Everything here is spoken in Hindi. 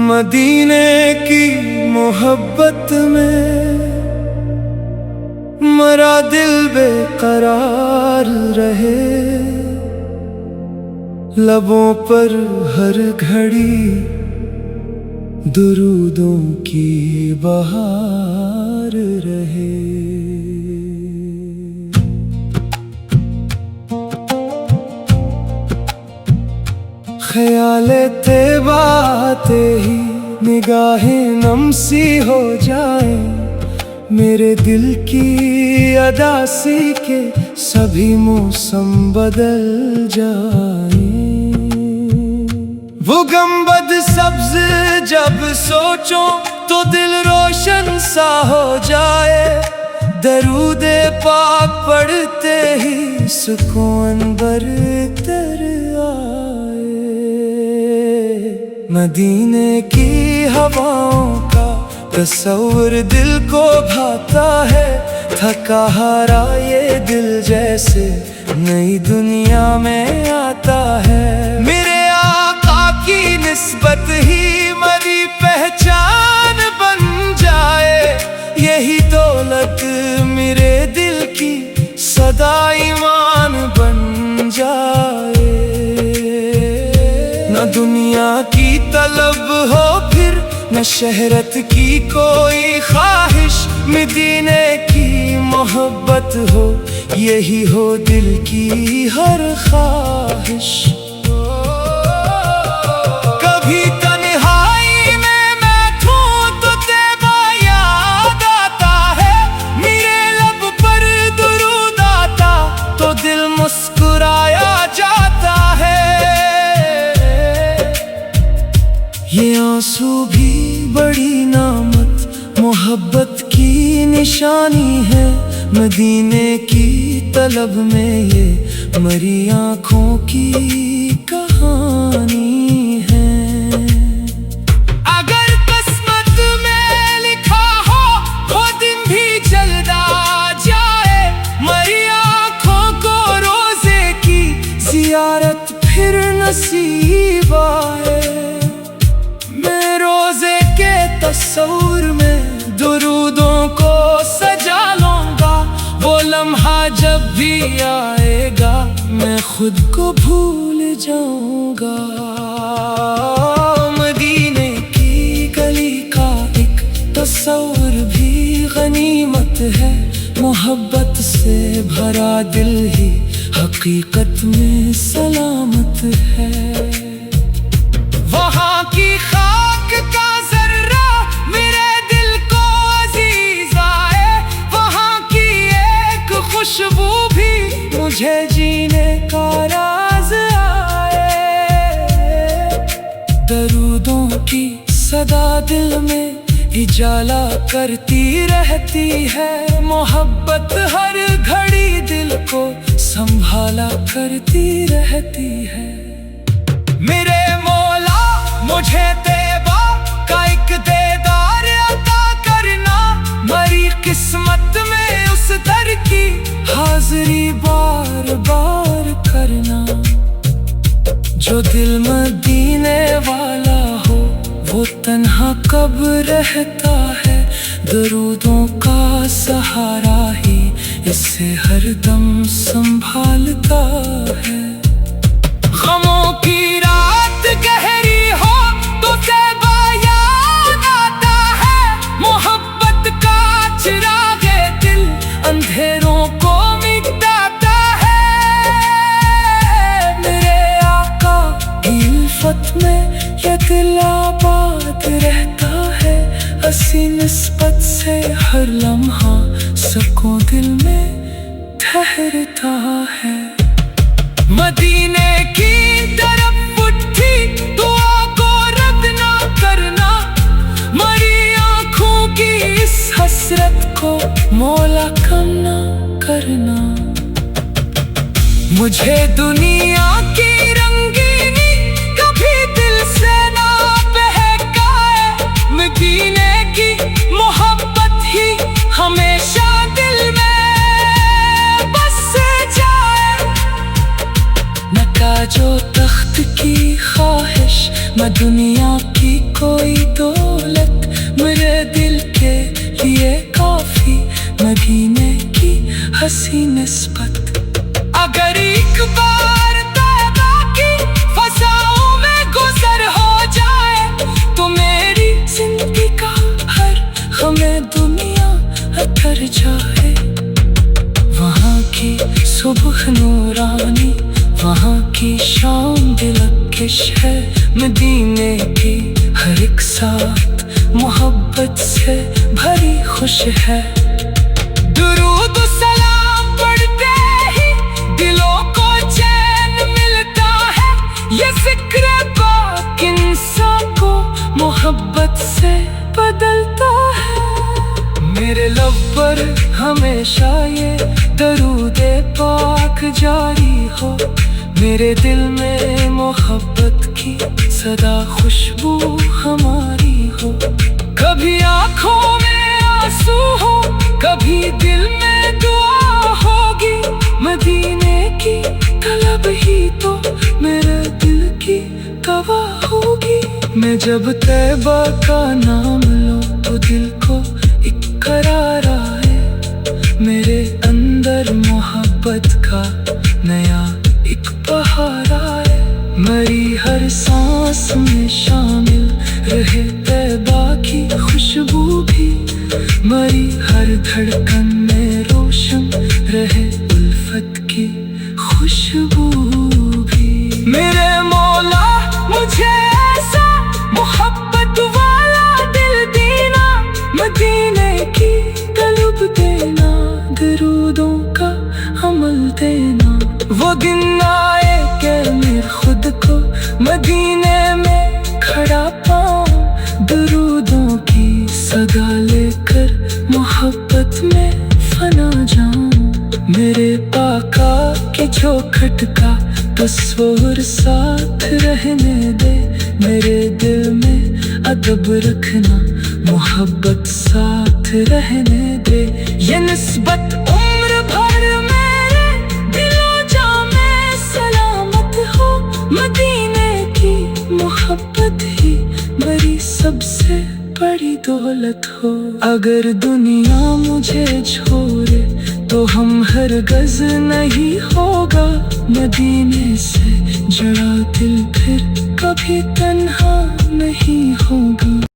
मदीने की मोहब्बत में मरा दिल बेकरार रहे, लबों पर हर घड़ी दुरूदों की बहार रहे। ख्याले तैबा आते ही निगाहें नम सी हो जाए, मेरे दिल की अदासी के सभी मौसम बदल जाए। वो गंबद सब्ज जब सोचो तो दिल रोशन सा हो जाए, दरूदे पाक पढ़ते ही सुकून बरतर आए। मदीने की हवाओं का तस्वुर दिल को भाता है, थका हारा ये दिल जैसे नई दुनिया में आता है। मेरे आका की निस्बत ही मेरी पहचान बन जाए, यही दौलत मेरे दिल की सदा ईमान बन जाए। न दुनिया की तलब हो फिर न शहरत की कोई ख्वाहिश, मदीने की मोहब्बत हो यही हो दिल की हर ख्वाहिश। कभी तन्हाई में बैठूं तो तैबा याद आता है, मेरे लब पर दुरूद आता तो दिल मुस्कुराया जाता है। ये आंसू भी बड़ी नामत मोहब्बत की निशानी है, मदीने की तलब में ये मरी आँखों की कहानी है। अगर किस्मत में लिखा हो वो दिन भी जल्द आ जाए, मरी आँखों को रोजे की जियारत फिर नसीब आए। मैं रोजे के तस्वुर में दुरूदों को सजा लूंगा, वो लम्हा जब भी आएगा मैं खुद को भूल जाऊंगा। मदीने की गली का एक तस्वुर भी गनीमत है, मोहब्बत से भरा दिल ही हकीकत में सलामत है। वहाँ की खाक का जर्रा मेरे दिल को अजीज आए, वहाँ की एक खुशबू भी मुझे जीने का राज आए। दरूदों की सदा दिल में इजाला करती रहती है, मोहब्बत हर घड़ी दिल को संभाला करती रहती है। मेरे मौला मुझे तैबा का एक दीदार अता करना, मरी किस्मत में उस दर की हाजिरी बार बार करना। जो दिल मदीने वाला हो वो तन्हा कब रहता है, दरूदों का सहारा ही इसे हरदम संभालता है। गमों की रात गहरी हो तो तैबा याद आता है, मोहब्बत का चिरागे दिल अंधेरों को मिटाता है। मेरे आका की उल्फत में ये दिल आबाद रहता है, हसी निस्बत से हर लम्हा सुकून दिल में ठहरता है। मदीने की तरफ उठी दुआ को रद्द ना करना, मरी आँखों की इस हसरत को मौला कम ना करना। मुझे दुनिया की रंगीनी कभी दिल से ना बहकाए, मदीने की ताजो तख्त की ख्वाहिश, मैं दुनिया की कोई दौलत, मेरे दिल के लिए काफी, मदीने की हसी निस्बत। अगर एक बार तैबा की फज़ाओं में गुज़र हो जाए, तो मेरी जिंदगी का हर हमें दुनिया अतर जाए। वहाँ की सुबह नूरानी, वहाँ की शाम दिलकश है, मदीने की हर एक साथ मोहब्बत से भरी खुश है। दुरूद सलाम पढ़ते ही दिलों को चैन मिलता है, ये ज़िक्र पाक इंसान को मोहब्बत से बदलता है। मेरे लब पर हमेशा ये दरूदे पाक जारी हो, मेरे दिल में मोहब्बत की सदा खुशबू हमारी हो। कभी आँखों में आंसू हो, कभी दिल में दुआ होगी, मदीने की तलब ही तो मेरे दिल की दवा होगी। मैं जब तैबा का नाम लूं तो दिल को एक करार आए, मेरे अंदर मोहब्बत का नया एक बहार आए। मरी हर सांस में शामिल रहे तैबा की खुशबू भी, मरी हर धड़कन में रोशन रहे उल्फत की खुशबू भी। मेरे मौला मुझे ऐसा मोहब्बत वाला दिल देना, मदीने की तलब देना, दरूदों का अमल देना। वो दिन आए कि मैं खुद को मदीने में खड़ा पाऊं, दरूदों की सदा लेकर मोहब्बत में फना जाऊं। मेरे आका के चौखट का तस्वीर साथ रहने दे, मेरे दिल में अदब रखना, मोहब्बत साथ रहने दे। ये निस्बत उम्र भर मेरे दिलो जा में सलामत हो, मदीने की मोहब्बत ही मेरी सबसे बड़ी दौलत हो। अगर दुनिया मुझे छोड़े तो हम हरगिज़ नहीं होगा, मदीने से जुड़ा दिल फिर कभी तन्हा नहीं होगा।